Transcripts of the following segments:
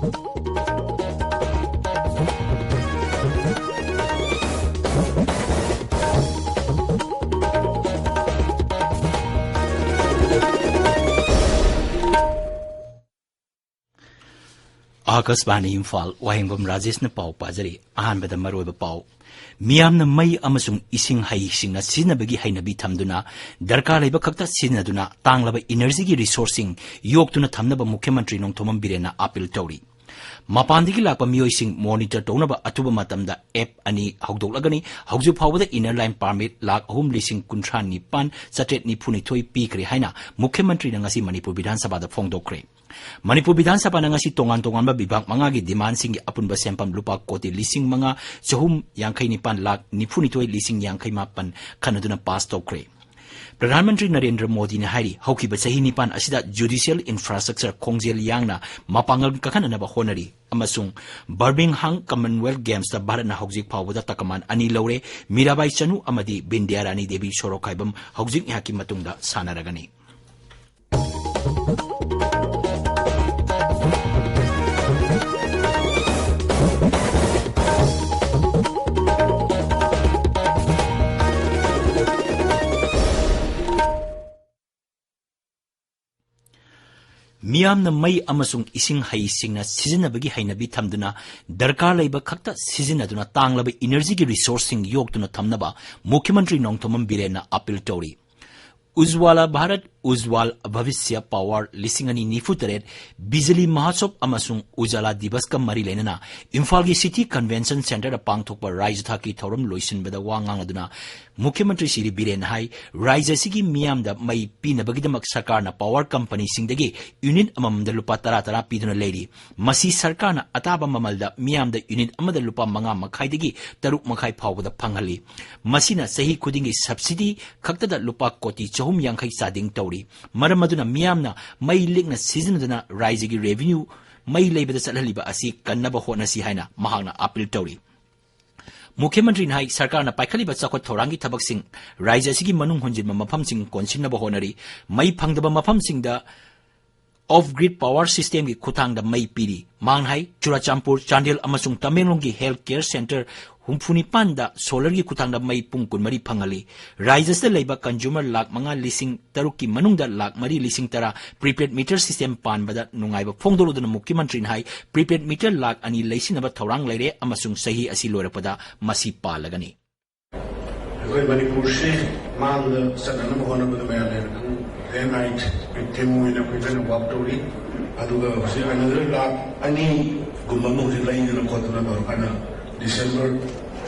आकाशवाणी इम्फाल वाहेंगबम राजेश ने पाव पाजरी अहानबदा मरोब पाव मियामना मई अमसुंग इसिंग हाइसिंगना सिजनबगी हाइनबी थमदुना दरकार लेबा खक्ता सिजनदुना तांगलबा एनर्जी की रिसोर्सिंग योगतुना थमनबा मुख्यमंत्री नोंथोमम बिरेना अपील तौरी मपानदगी लापा मियोइसिंग मॉनिटर तौनबा अथुबा मतमदा एप अनि हौदोलगनी हौजु फावदा इनर लाइन परमिट लाख 3,39,792 पीक्रे हाइना मुख्यमंत्री नंगासी मणिपुर विधानसभा दा फोंदोक्रे मणिपुर विधानसभा नंगासी तोंगान तोंगान विभाग मंगा की डिमांड सिंह अपुनबा सेंपम लुपा कोटी 5,452,9,यां खनदुना पास तौक्रे प्रधानमंत्री नरेंद्र मोदी ने हारी हौकिबा सही निपान असिदा judicial infrastructure खोंजेल यांगना मापांगल कखननबा honorary अमसुंग बर्मिंगहाम Commonwealth games दा भारतना हौजिक फावदा तकमान अनि लौरे मीराबाई चनु अमदी बिंदिया रानी देवी सोरोखाइबम हौजिक याकी मतुंगदा सानरगनी मियामना मई अमसुंग इसिंग हाइसिंगना सिजनबगी हाइनबी थमदुना दरकार लेबा खक्ता सिजनदुना तांगलबा एनर्जी की रिसोर्सिंग योगतुना थमनबा मुख्यमंत्री नोंथोमम बिरेना अपील तौरी उज्ज्वला भारत उज्ज्वल भविष्य पावर 1993 बिजली महोत्सव अमसुंग उजाला दिवस का मरी लेना इम्फाल की सिटी कन्वेंशन सेंटर पांगथोकपा राज्य की थौरम लोइसिनबदा वांगांगदुना मुख्यमंत्री श्री बिरेन हाई राज्य की मियामदा मई पीनबगिदमक सरकारना पावर कंपनी सिंगदगी यूनिट अममदा लुपा 10 पीदुना लेरी मसी सरकारना अताबा ममलदा मियामदा यूनिट अमदा लुपा 5 मखाइदगी 3 मखाइ फावदा फंगहली मसीना सही खुदिंगी सब्सिडी खक्तदा लुपा कोटी 450 चादिंग तौरी मरम अदुना मियामना मई लिगना सिजनदना राज्य की रेवेन्यू मई लेबदा चलहलिबा असि कन्नबा होनसी हाइना महांगना अपील तौरी मुख्यमंत्री नाई सरकार पाइखलिबा चौखट थौरांगी थबकसिंग राज्य की मनुंग हुंजिनबा मफमसिंग कोनसिनबा honorary May फंगदबा मफमसिंगदा of grid power system की खुतांगदा मई पीरी मांगहाई चुराचांपुर चांदेल अमसुंग तमेंगलोंग की हेल्थ केयर सेंटर 65 सोलर की खुतांगदा मई पुंग 20 फंगली राज्य से लेबा कंज्यूमर लाख 5,000 की मनुंगदा लाख 4,10,000 प्रीपेड मीटर सिस्टम पानबदा नुंगाइबा फोंदोलुदना मुख्यमंत्री नाई प्रीपेड मीटर लाख 2 लेसिनबा थौरांग लेरे अमसुंग सही असि लोरपदा मसी पालगनी अखोय मणिपुर से मांगदा सनन होनबदा मैने डे नाइट टीम विन अखोयना वर्क तौरी अदुगा से अनदर लाख अनि गुम्बा मोजि लाइनना खोतना दरकाना डिसेंबर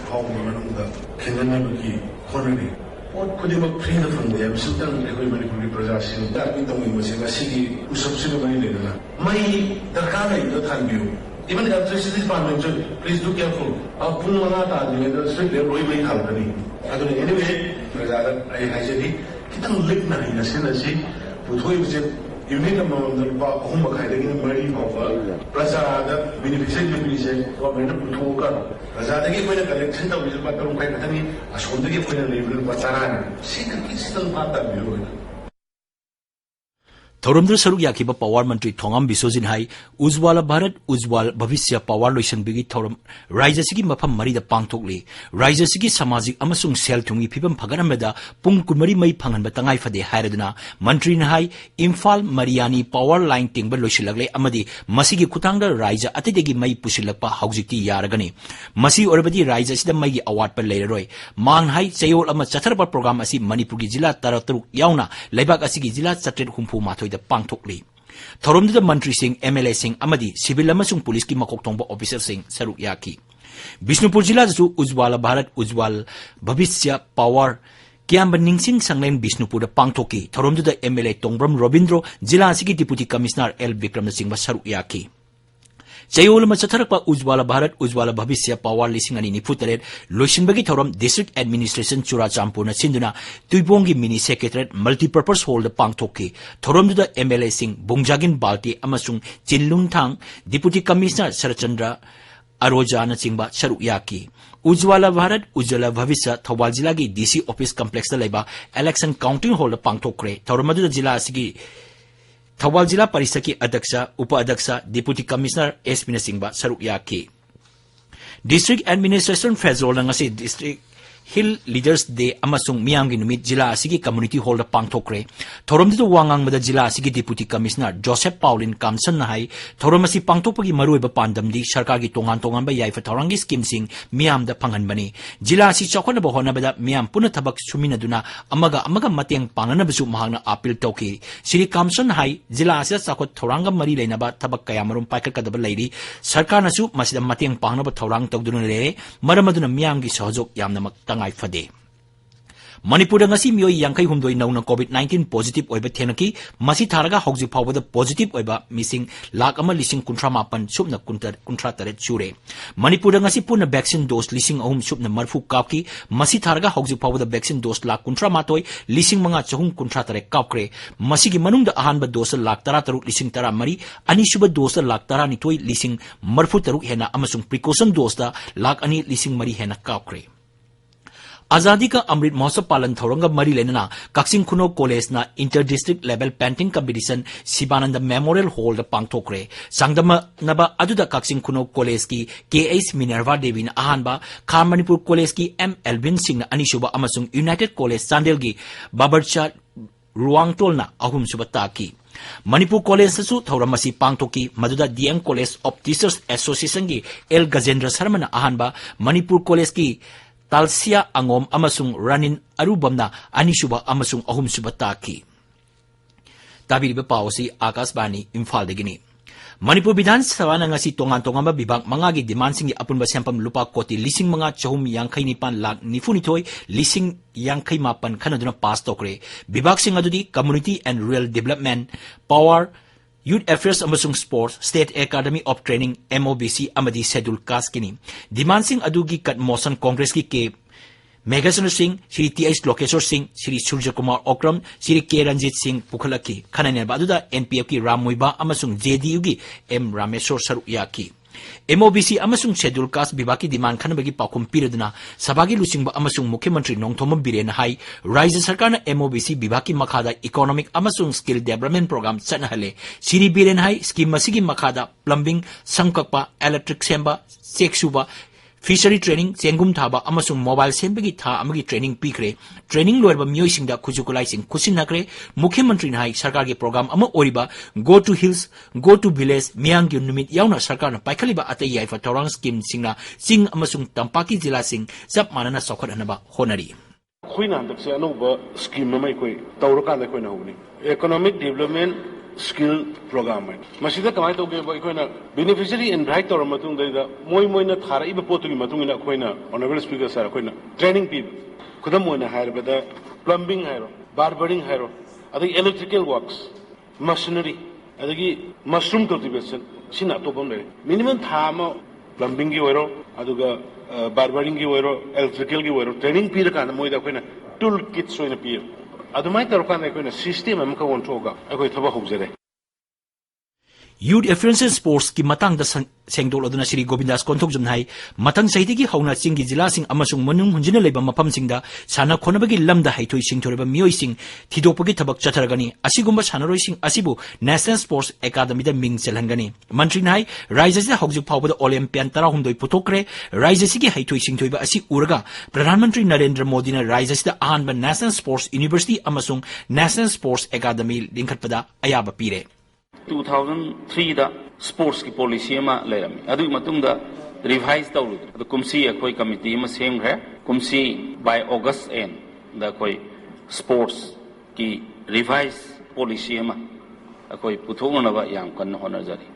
फाउंड मनंदा खेननाबगी होनरी पोट खुदिमक फ्रीना फंगदे बिसुतन अखोय मणिपुरी प्रजासिन दाबि तंगि मसे गसिगी उसबसिनो बनि लेना मई दरकार लैदो थानबियो even electricity department please do careful pung manga ta de the street le roi mai khalkani aduni anyway prajada ai haijadi kitang lik na ina sena si puthoi bje unit amount ba ahum khai de mari of prajada beneficiary beneficiary government puthoka prajada ki koina collection ta bil ba karum khai khani asonda ki koina level ba tarana sikar ki sistem ba ta biyo थौरमद्र सरुक याखिबा power मंत्री Thongam बिसोजिन high Ujjwala Bharat Ujjwal Bhavishya power लोइसन बिगी थौरम राज्य सिगी मफम मरीदा पांगथोकली राज्य सिगी सामाजिक अमसुंग cell थुंगी फिबम फगनमदा पुंग 20 मई फंगनबा तंगाई फदे हायरदुना मंत्री नाई Imphal Mariani power line टिंग लोइसिलगले अमदी मसीगी खुतांगदा राज्य अतिदेगी मई पुसिलकपा हौजिकती यारगनी मसी ओरबदी राज्य सिदा मईगी अवार्ड पर लेररोय मांग हाई चयोल अमा चथरबा प्रोग्राम असि मणिपुर की जिला 13 याउना लेबाक असिगी जिला 764 पांगथोकली थौरमदुदा मंत्री सिंह एमएलए सिंह अमदी सिविल अमसुंग पुलिस की मकोकथोंबा ऑफिसर सिंह सरुक याकी बिष्णुपुर जिला दसु उज्ज्वला भारत उज्ज्वल भविष्य पावर क्याम्ब निंगसिन संगलेन बिष्णुपुर पांगथोकी थौरमदुदा एमएलए तोंब्रम रोबिंद्रो जिला की deputy commissioner L Vikram Singh सरुक याकी चयोल चथरपा उज्ज्वला भारत उज्ज्वल भविष्य पावर 2023 लोइसिनबगी थौरम डिस्ट्रिक्ट एडमिनिस्ट्रेशन चुराचांपुर सिंधुना तुइबोंगी मिनी सेक्रेटरीट मल्टीपर्पज हॉल पांगथोकी थौरमदुदा एमएलए सिंह बुंगजागिन बाल्टी अमसुंग चिनलुंगथांग डिप्यूटी कमिश्नर शरचंद्र अरोजा चिंबा सरुक याकी उज्ज्वला भारत उज्ज्वल भविष्य थौबाल जिला की डीसी ऑफिस कॉम्प्लेक्स लेबा इलेक्शन काउंटिंग हॉल पांगथोकरे थौरमदुदा जिला थौबाल जिला परिषद की अध्यक्ष उपाध्यक्ष डिप्यूटी कमिश्नर एसपी नसिंगबा सरुक याकी district administration federal ngasi district hill leaders day अमसुंग मियांगी नुमित जिला असिगी कम्युनिटी हॉल पांगथोक्रे थोरमदु वांगांगबदा जिला असिगी deputy commissioner Joseph Paulin Kamson नाहाई थोरमसी पांगथोकपगी मरुइबा पांदमदी सरकार की तोंगान तोंगानबा याइफा थौरांगी स्कीमसिंग मियामदा फंगनबनी जिला असि चौखनबा होनबदा मियाम पुना थबक सुमिनदुना अमगा अमगा मतेंग पांगनबसु महांगना अपील तौकी श्री कामसन हाई जिला असिदा चाखोत थौरांगा मरी लेनबा थबक कयामरुम पाइककदबा लैरी सरकारनसु मसिदा मतेंग पांगनबा थौरांग तौदुना लेरे मरमदुना मियामगी सहयोग यामनमक तंगाई फदे मणिपुर ngasi मियोई यांखै हुमदोई नौना कोविड-19 पॉजिटिव ओइबा थेनकी मसी थारगा हौजिक फावबदा पॉजिटिव ओइबा मिसिंग लाख अमा लिसिंग कुंट्रा मापन सुपना कुंट्रा तरेत चुरे मणिपुर ngasi पुना वैक्सीन डोज लिसिंग अहुम सुपना मरफु कापकी मसी थारगा हौजिक फावबदा वैक्सीन डोज लाख कुंट्रा मातोई लिसिंग मंगा चहुम कुंट्रा तरे कापक्रे मसीगी मनुंगदा अहानबा डोज लाख तरा तरुक लिसिंग तरा मरी अनिसुबा डोज लाख तरा निथोई लिसिंग मरफु तरुक हेना अमसुंग प्रिकॉशन डोज दा लाख अनि लिसिंग मरी हेना कापक्रे आजादी का अमृत महोत्सव पालन थौरंगा मरी लेना कक्सिंग खुनो कॉलेज ना inter district level painting competition Shivanand memorial hall पांगथोक्रे संगदम नबा अदुदा कक्सिंग खुनो कॉलेज की केएस मिनर्वा देवी ना अहानबा खार मणिपुर कॉलेज की एम एल्विन सिंह ना अनिशुबा अमसुंग यूनाइटेड कॉलेज चांदेल की बाबरचा रुवांगटोल ना अहुम सुबा ताकी मणिपुर कॉलेज थौरमसी पांगथोकी मदुदा DM college of teachers association की एल गजेंद्र शर्मा ना अहानबा मणिपुर कॉलेज की तालसिया अंगोम अमसुंग रनिन अरुबमना अनिसुबा अमसुंग अहुमसुबा ताकी ताबिरिबा पावसी आकाशवाणी इम्फाल देगिनी मणिपुर विधानसभा ngasi तोंगान तोंगांबा विभाग मंगागी डिमांड सिंगी अपुनबा सेंपम लुपा कोटी लिसिंग मंगा चहुम यांखै निपान लाख निफुनिथोय लिसिंग यांखै मापन खनदुना पास तोकरे विभाग सिंग अदुदी community and rural development power youth affairs अमसुंग sports state academy of training MOBC अमदी शेड्यूल कास्ट किनी डिमांड सिंह अदुगी कट मोशन कांग्रेस की के मेघासन सिंह श्री TH लोकेश्वर सिंह श्री सूर्य कुमार ओक्रम श्री के रंजीत सिंह पुखलकी खनने बादुदा NPF की राम मुइबा अमसुंग JDU की M रामेश्वर सरुया की MOBC अमसुंग शेड्यूल कास्ट विभाग की डिमांड खनबगी पाखुम पिरदुना सभागी लुचिंगबा अमसुंग मुख्यमंत्री नोंथोम बिरेन हाई राज्य सरकार ने MOBC विभाग की मखादा इकोनॉमिक अमसुंग स्किल डेवलपमेंट प्रोग्राम चनहले श्री बिरेन हाई स्कीम मसीगी मखादा प्लम्बिंग संककपा इलेक्ट्रिक सेंबा सेक्सुबा फिशरी ट्रेनिंग चेंगुम थाबा अमसुंग मोबाइल सेंबगी था अमगी ट्रेनिंग पीखरे ट्रेनिंग लोरबा मियोइसिंगदा खुजुकुलाइसिंग खुसिनखरे मुख्यमंत्री नाई सरकार के प्रोग्राम अमा ओरिबा go to hills go to village मियांगी नुमित याउना सरकार न पाइखलिबा अतै याइफा थौरांग स्कीम सिंगना सिंग अमसुंग तंपाकी जिला सिंग सब मानना सखरहनबा होनरी खुइना हंदकसे अनौबा स्कीम अमा कोई तौरकान कोइना होबनी इकोनॉमिक डेवलपमेंट स्किल प्रोग्राम है मसीदा कमाई तौगे अखोइना बेनिफिशियरी इनवाइट तौर मतुंग दैदा मोइना थाराइबा पोतुगी मतुंगिना अखोइना ऑनरेबल स्पीकर सर अखोइना ट्रेनिंग पी खुदम मोइना हायरबदा प्लम्बिंग हायरो बार्बरिंग हायरो अदगी इलेक्ट्रिकल वर्क्स मशीनरी अदगी मशरूम कल्टिवेशन सिना तोबम ले मिनिमम थामा प्लम्बिंग की ओइरो अदुगा बार्बरिंग की ओइरो इलेक्ट्रिकल की ओइरो ट्रेनिंग पी रकान मोइदा अखोइना टूल किट्स ओइना पी अदुमाई तौरकान अखोइना सिस्टम अमका वोंथोगा अखोइ थबा होजरे यूथ अफेयर्स एंड स्पोर्ट्स की मतंग सेंगदोलदुना श्री गोविंदास कोंथोकजुम हाई मतंग सहितगी हौना चिंगी जिला सिंह अमसुंग मनुंग हुंजिना लेबा मफमसिंगदा साना खोनबगी लमदा हाइथोइ सिंथोरेबा मियोइसिंग थिदोपगी थबक चथरगनी असिगुम्बा सानरोइसिंग असिबु नेशनल स्पोर्ट्स एकेडमी मिंग चलहंगनी मंत्री नाई राज्यसिदा हौजिक फावबदा ओलंपियन 13 पुथोकरे राज्यसिगी हाइथोइ सिंथोइबा असि उरगा प्रधानमंत्री नरेंद्र मोदी ने राज्यसिदा अहानबा नेशनल स्पोर्ट्स यूनिवर्सिटी अमसुंग नेशनल स्पोर्ट्स एकेडमी लिंखटपदा अयाबा पीरे 2003 दा स्पोर्ट्स की पॉलिसी में लेरमी अदुगी मतुंगदा रिवाइज तौरु अदु कुमसी अखोई कमिटी में सेमग्रे कुमसी बाय अगस्त एंड दा अखोई स्पोर्ट्स की रिवाइज पॉलिसी में अखोई पुथोनबा याम कन्न होनजरी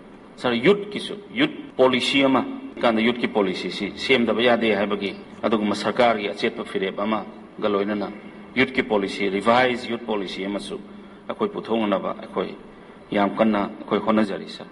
सर यूथ पॉलिसी में कांदा यूथ की पॉलिसी सी सेमदबा यादे हाइबगी अदुगुम सरकार की अचेत फिरेब अमा गलोइनना यूथ की पॉलिसी रिवाइज यूथ पॉलिसी में सु अखोई पुथोनबा अखोई याम कन्ना कोई होना जारी sir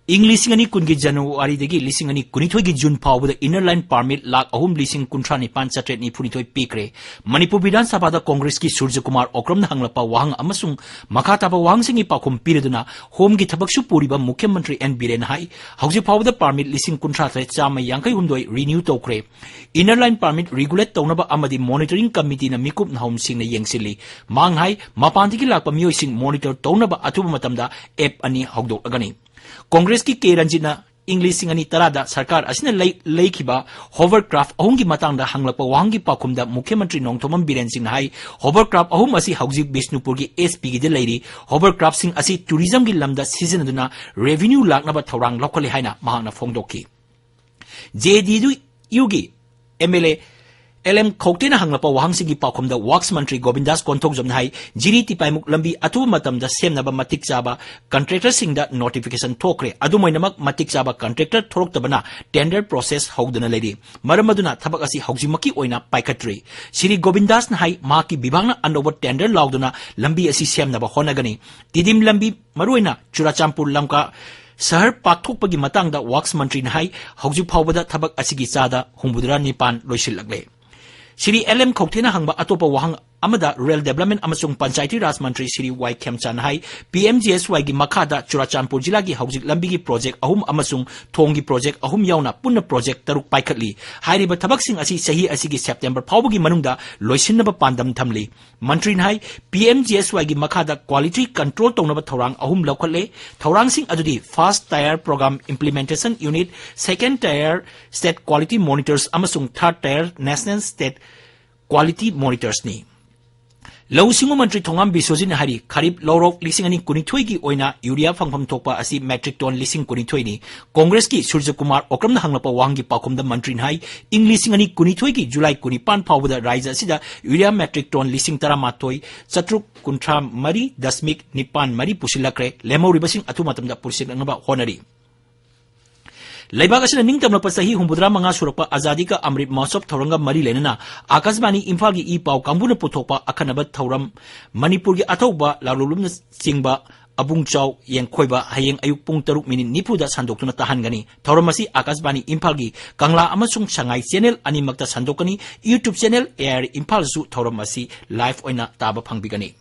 ing lising ani kun gi January degi lising ani kunithoi gi June phawda inner line permit lakh ahum lising kunthra ni pan chatret ni phunithoi pikre Manipur Vidhan Sabha da Congress ki Surya Kumar Okram na hanglapa wahang amasung makata ba wahang singi pakhum pireduna home gi thabak su puriba Mukhya Mantri N Biren hai hauji phawda permit lising kunthra tre chama yankai humdoi renew tokre inner line permit regulate tawnaba amadi monitoring committee na mikup na home sing na yengsili mang hai mapandi gi lakpa mioi sing monitor tawnaba atuba matamda app ani hogdok agani Congress ki K Ranjina English singani tarada sarkar asina laikhiba hovercraft ahum gi matang da hanglapa wahangi pakhum da Mukhya Mantri Nongthomam Biren Singh hai hovercraft ahum asi hauji Bishnupur gi SP gi de leiri hovercraft sing asi tourism gi lamda season aduna revenue lakna ba thorang lokali haina mahana phongdokki JDU yugi MLA LM Khokte na hanglapa wahang singi pakhum da Works Mantri Govindas Konthok jomna hai jiri tipaimuk lambi atu matam da semnaba matik chaba contractor sing da notification thokre adu moinamak matik chaba contractor thorok tabana tender process hogdana ledi maramaduna thabak asi haujimaki oina paikhatri Shri Govindas na hai maki bibangna anover tender lauduna lambi asi semnaba honagani tidim lambi maruina Churachampur lamka Sahar pathokpagi matangda Works Mantri na hai hauju phawbada thabak asigi chada humbudra nipan loisilakle Shri LM Khokthena hangba atopa wahang amada Rail Development amasung Panchayati Raj Mantri Shri Y Khemchan hai PMGSY gi makhada Churachandpur jila gi haujik lambi gi project ahum amasung thong gi project ahum yauna punna project taruk paikhatli hairiba thabak sing asi sahi asigi September phawbagi manungda loisinaba pandam thamli Mantri hai PMGSY gi makhada quality control tongnaba thorang ahum lokhatle thorang sing adudi first tier program implementation unit second tier state quality monitors amasung third tier national state quality monitors ni Lau Singo Mantri Thongam Bisojin Hari Kharip Lorok lising ani kunithoi gi oina urea phangpham thokpa asi metric ton lising kunithoi ni Congress ki Surya Kumar Okram na hanglapa wangi pakhum da mantri hai ing lising ani kunithoi gi July kunipan phawda raija sida urea metric ton lising tara matoi chatruk kunthra mari dasmik nipan mari pusilakre lemori basing atu matamda pursin ngaba honari Laibak asina ningtamna pasahi humbudra manga surapa azadi ka Amrit Mahotsav thoranga mari lenana Akashbani Imphal gi I pau kambuna puthokpa akhanaba thoram Manipur gi athauba lalulumna singba Abung Chau Yengkhoiba hayeng ayuk pung 3:90 da sandoktuna tahangani thoramasi Akashbani Imphal gi Kangla amasung Shanghai channel animakta sandokani YouTube channel Air Imphal su thoramasi live oina taba phangbigani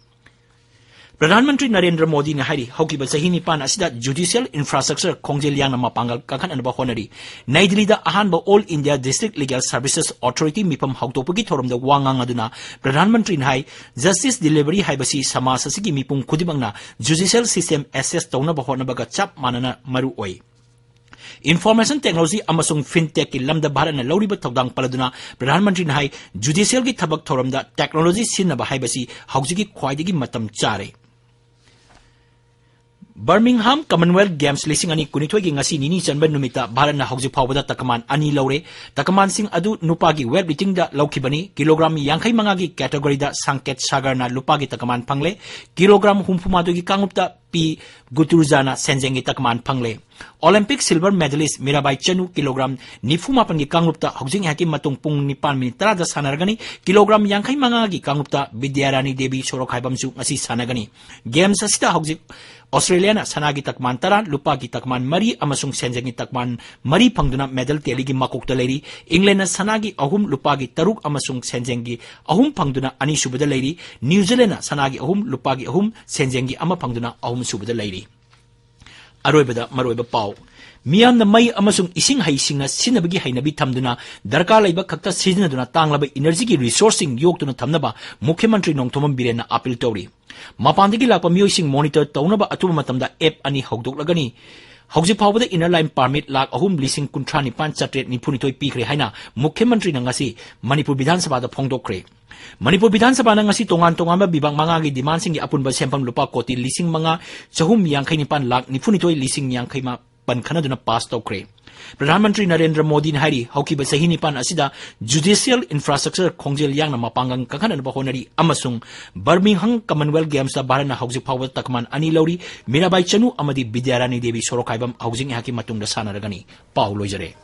Pradhan Mantri Narendra Modi na hari haukiba sahi nipan asida judicial infrastructure khongjel yang nama pangal kakhan anba honari Nai Delhi da ahanba All India District Legal Services Authority mipam hautopagi thoram da wangang aduna Pradhan Mantri hai justice delivery haibasi samas asigi mipung khudibangna judicial system assess tawna ba hona baga chap manana maru oi Information Technology amasung fintech ki lamda bharat na lauriba thawdang paladuna Pradhan Mantri hai judicial ki thabak thoram da technology sinaba haibasi haujigi khwaidigi matam chare Birmingham Commonwealth Games lising ani kunithoi gi ngasi nini chanba numita bharat na hauji phawbada takaman ani laure takaman sing adu nupa gi weightlifting da laukhibani kilogram 55 gi category da Sanket Sagar na lupa gi takaman phangle kilogram humphuma gi kangupta P Guturjana senjeng gi takaman phangle Olympic silver medalist Mirabai Chanu kilogram 95 gi kangupta haujing haki matung pung 9 minute tara da sanargani kilogram 55 gi kangupta Vidyarani Devi Sorokhaibam su ngasi sanagani games asita haujing Australia na sanagi takman tara lupa gi takman mari amasung senjang takman mari phangduna medal teli gi makokta leri England na sanagi ahum lupa gi taruk amasung senjang gi ahum phangduna ani subada leri New Zealand na sanagi ahum lupa gi ahum senjang gi ama phangduna ahum subada leri Aroibada maroiba pau Miyam na may amasung ising haising na sinabagi hainabi thamduna darkar laiba khakta sizinaduna tanglaba energy gi resourcing yogtuna thamnaba Mukhya Mantri Nongthomam Biren na appeal tawri Mapandagi lakpa miyoising monitor tawnaba atuba matamda app ani hogdoklagani hauji phawbada inner line permit lakh ahum lising kunthani pan chatret ni phunitoi pikre haina Mukhya Mantri na ngasi Manipur Vidhan Sabha da phongdokre Manipur Vidhan Sabha na ngasi tongan ba bibang manga gi demand sing gi apunba sempam lupa koti lising manga chahum yangkhai pan lakh ni phunitoi lising yangkhai ma pankhana pass tokre Pradhan Mantri Narendra Modi na hari haukiba sahi nipan asida judicial infrastructure khongjel yang na mapangang kakhan ba honari amasung Birmingham Commonwealth Games da bharat na hauji phawba takman ani lauri Mirabai Chanu amadi Vidyarani Devi Sorokhaibam haujing haki matungda sanaragani pau loijare